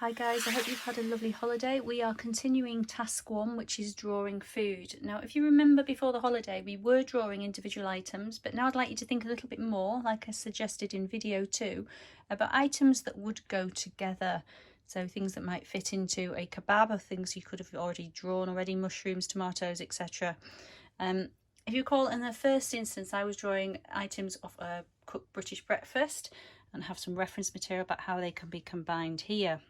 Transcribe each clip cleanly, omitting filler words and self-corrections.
Hi guys, I hope you've had a lovely holiday. We are continuing task 1, which is drawing food. Now, if you remember before the holiday, we were drawing individual items, but now I'd like you to think a little bit more, like I suggested in video 2, about items that would go together. So things that might fit into a kebab, or things you could have already drawn already, mushrooms, tomatoes, etc. If you recall, in the first instance, I was drawing items of a cooked British breakfast and have some reference material about how they can be combined here.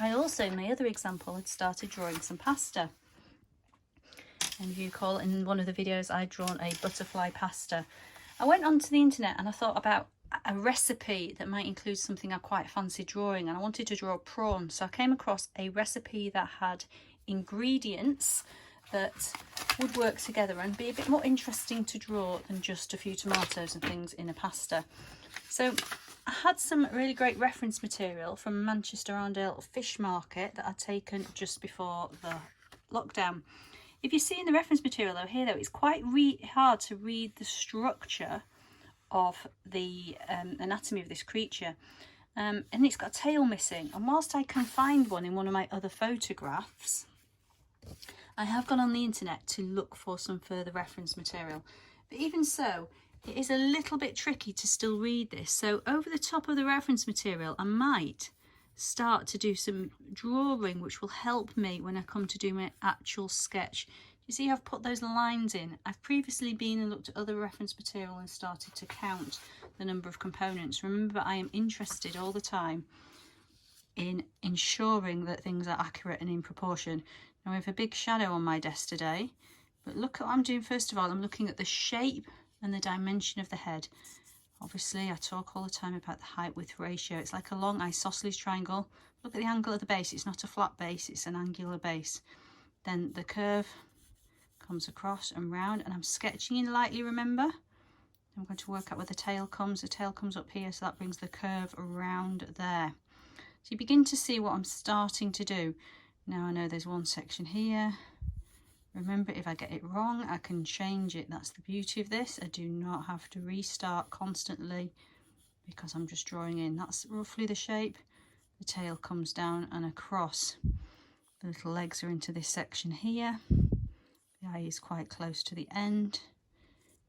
I also, in my other example, had started drawing some pasta. And if you recall, in one of the videos, I'd drawn a butterfly pasta. I went onto the internet and I thought about a recipe that might include something I quite fancy drawing, and I wanted to draw a prawn. So I came across a recipe that had ingredients that would work together and be a bit more interesting to draw than just a few tomatoes and things in a pasta. So I had some really great reference material from Manchester Arndale Fish Market that I'd taken just before the lockdown. If you see in the reference material though, here though, it's quite hard to read the structure of the anatomy of this creature. And it's got a tail missing. And whilst I can find one in one of my other photographs, I have gone on the internet to look for some further reference material. But even so, it is a little bit tricky to still read this. So over the top of the reference material, I might start to do some drawing, which will help me when I come to do my actual sketch. You see I've put those lines in. I've previously been and looked at other reference material and started to count the number of components. Remember, I am interested all the time in ensuring that things are accurate and in proportion. Now I have a big shadow on my desk today, but look at what I'm doing. First of all, I'm looking at the shape and the dimension of the head. Obviously, I talk all the time about the height-width ratio. It's like a long isosceles triangle. Look at the angle of the base. It's not a flat base, it's an angular base. Then the curve comes across and round, and I'm sketching in lightly, remember? I'm going to work out where the tail comes. The tail comes up here, so that brings the curve around there. So you begin to see what I'm starting to do. Now I know there's one section here. Remember, if I get it wrong, I can change it. That's the beauty of this. I do not have to restart constantly because I'm just drawing in. That's roughly the shape. The tail comes down and across. The little legs are into this section here. The eye is quite close to the end.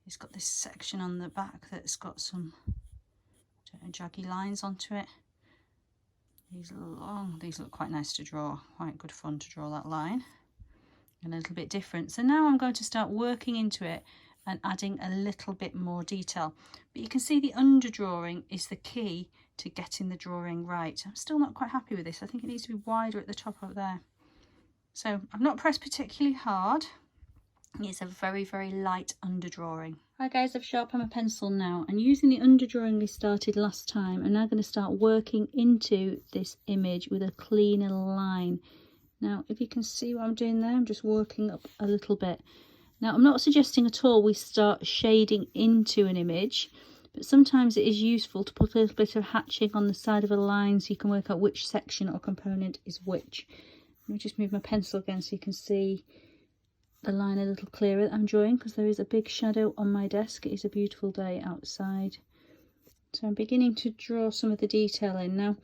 It's got this section on the back that's got some jaggy lines onto it. These look quite nice to draw. Quite good fun to draw that line. And a little bit different. So now I'm going to start working into it and adding a little bit more detail. But you can see the underdrawing is the key to getting the drawing right. I'm still not quite happy with this. I think it needs to be wider at the top up there. So I've not pressed particularly hard. It's a very, very light underdrawing. Right guys, I've sharpened my pencil now, and using the underdrawing we started last time, I'm now going to start working into this image with a cleaner line. Now, if you can see what I'm doing there, I'm just working up a little bit. Now, I'm not suggesting at all we start shading into an image, but sometimes it is useful to put a little bit of hatching on the side of a line so you can work out which section or component is which. Let me just move my pencil again so you can see the line a little clearer that I'm drawing, because there is a big shadow on my desk. It is a beautiful day outside. So I'm beginning to draw some of the detail in. Now,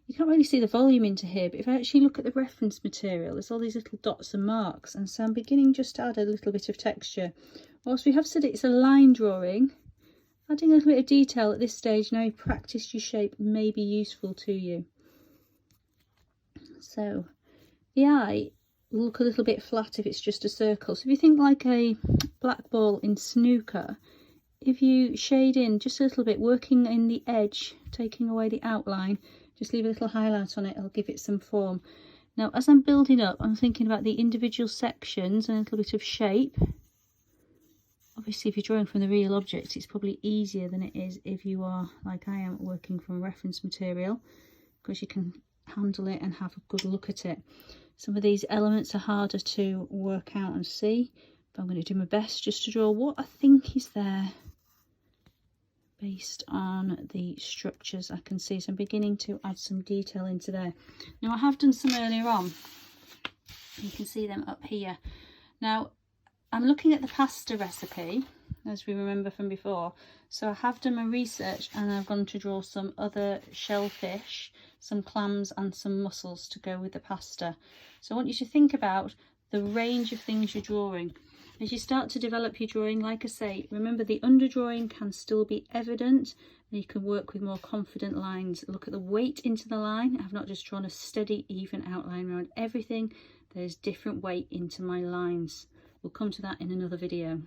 you can't really see the volume into here, but if I actually look at the reference material, there's all these little dots and marks, and so I'm beginning just to add a little bit of texture. Whilst we have said it's a line drawing, adding a little bit of detail at this stage, now you've practiced your shape, may be useful to you. So the eye will look a little bit flat if it's just a circle. So if you think like a black ball in snooker, if you shade in just a little bit, working in the edge, taking away the outline, just leave a little highlight on it, I'll give it some form. Now, as I'm building up, I'm thinking about the individual sections and a little bit of shape. Obviously, if you're drawing from the real object, it's probably easier than it is if you are, like I am, working from reference material, because you can handle it and have a good look at it. Some of these elements are harder to work out and see, but I'm going to do my best just to draw what I think is there, based on the structures I can see. So I'm beginning to add some detail into there. Now, I have done some earlier on. You can see them up here. Now, I'm looking at the pasta recipe, as we remember from before. So I have done my research and I've gone to draw some other shellfish some clams and some mussels to go with the pasta. So I want you to think about the range of things you're drawing. As you start to develop your drawing, like I say, remember the underdrawing can still be evident, and you can work with more confident lines. Look at the weight into the line. I've not just drawn a steady, even outline around everything. There's different weight into my lines. We'll come to that in another video.